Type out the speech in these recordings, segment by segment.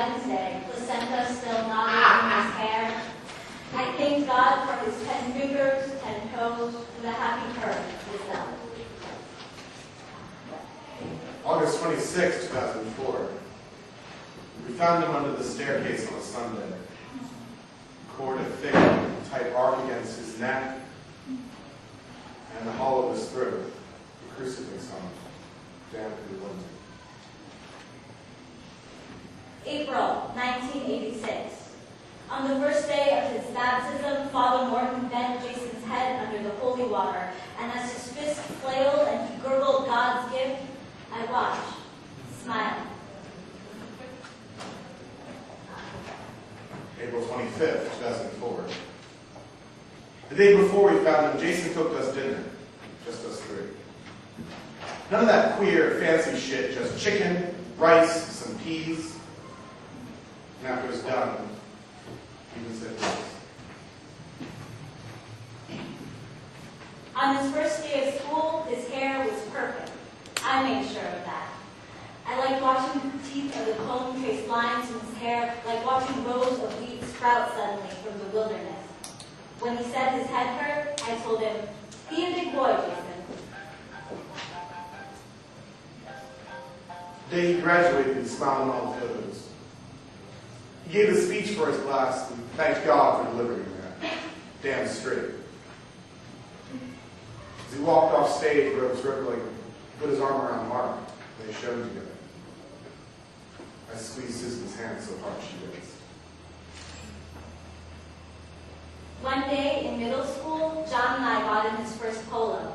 Wednesday, placenta still knotted in his hair. I thank God for his 10 fingers, 10 toes, and the happy curve of his belly. August 26, 2004. We found him under the staircase on a Sunday. Cord a thick, tight arc against his neck and the hollow of his throat, the crucifix on it, damp and wilted. April 1986. On the first day of his baptism, Father Morton bent Jason's head under the holy water, and as his fist flailed and he gurgled God's gift, I watched, smiling. April 25th, 2004. The day before we found him, Jason cooked us dinner, just us three. None of that queer, fancy shit, just chicken, rice, some peas. And after it was done, he even said yes. On his first day of school, his hair was perfect. I made sure of that. I liked watching the teeth of the comb trace lines in his hair, like watching rows of wheat sprout suddenly from the wilderness. When he said his head hurt, I told him, "Be a big boy, Jason." The day he graduated, he smiled on all photos. He gave a speech for his class and thanked God for delivering that. Damn straight. As he walked off stage, Rose Rippling put his arm around Mark, and they showed together. I squeezed Susan's hand so hard she winced. One day in middle school, John and I got in his first polo.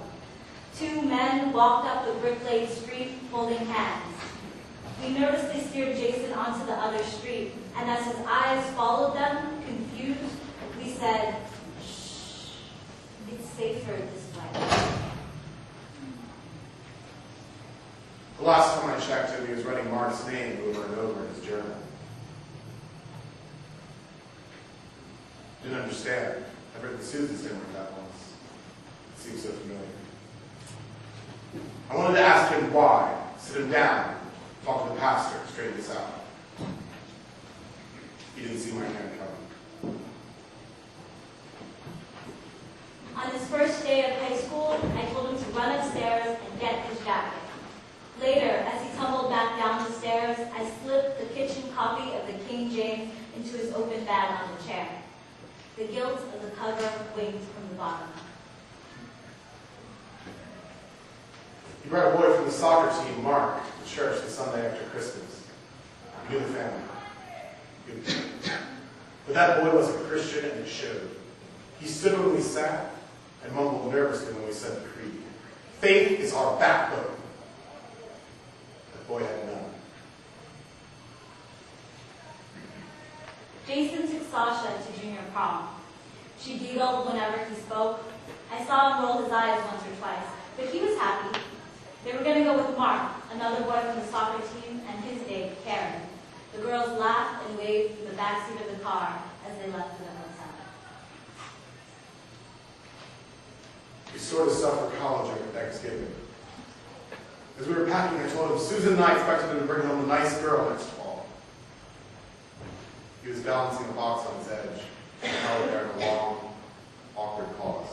Two men walked up the brick-laid street holding hands. We noticed they steered Jason onto the other street, and as his eyes followed them, confused, we said, "Shh, it's safer this way." The last time I checked him, he was writing Mark's name over and over in his journal. Didn't understand. I've written Susan's name like that once. It seems so familiar. I wanted to ask him why, sit him down, talk to the pastor, straighten this out. He didn't see my hand coming. On his first day of high school, I told him to run upstairs and get his jacket. Later, as he tumbled back down the stairs, I slipped the kitchen copy of the King James into his open bag on the chair. The gilt of the cover winked from the bottom. He brought a boy from the soccer team, Mark, to church the Sunday after Christmas. He knew the family. But that boy was a Christian, and it showed. He stood when we sat and mumbled nervously when we said the creed. Faith is our backbone. That boy had none. Jason took Sasha to junior prom. She giggled whenever he spoke. I saw him roll his eyes once or twice, but he was happy. They were going to go with Mark, another boy from the soccer team, and his date, Karen. The girls laughed and waved from the backseat of the car as they left for the hotel. We stored his stuff for college over Thanksgiving. As we were packing, I told him Susan and I expected him to bring home a nice girl next fall. He was balancing a box on his edge, and held there in a long, awkward pause.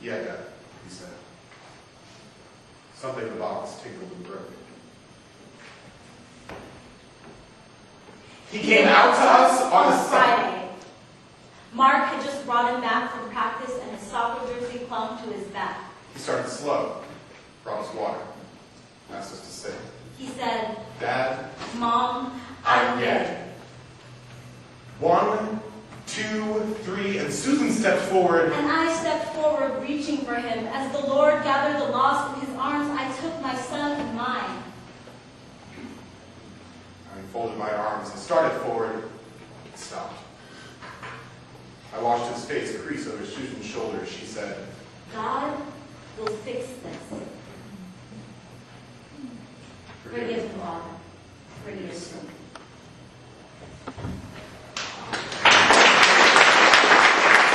"Yeah, Dad," he said. Something in the box tinkled and broke. He came out to us on a Friday. Mark had just brought him back from practice, and his soccer jersey clung to his back. He started slow, brought us water, asked us to sit. He said, "Dad, Mom, I'm gay." 1, 2, 3, and Susan stepped forward. And I stepped forward, reaching for him. As the Lord gathered the lost in his arms, I took my son in mine. I folded my arms and started forward, and stopped. I watched his face crease over Susan's shoulders. She said, God will fix this. Forgive me, Father, for your sin.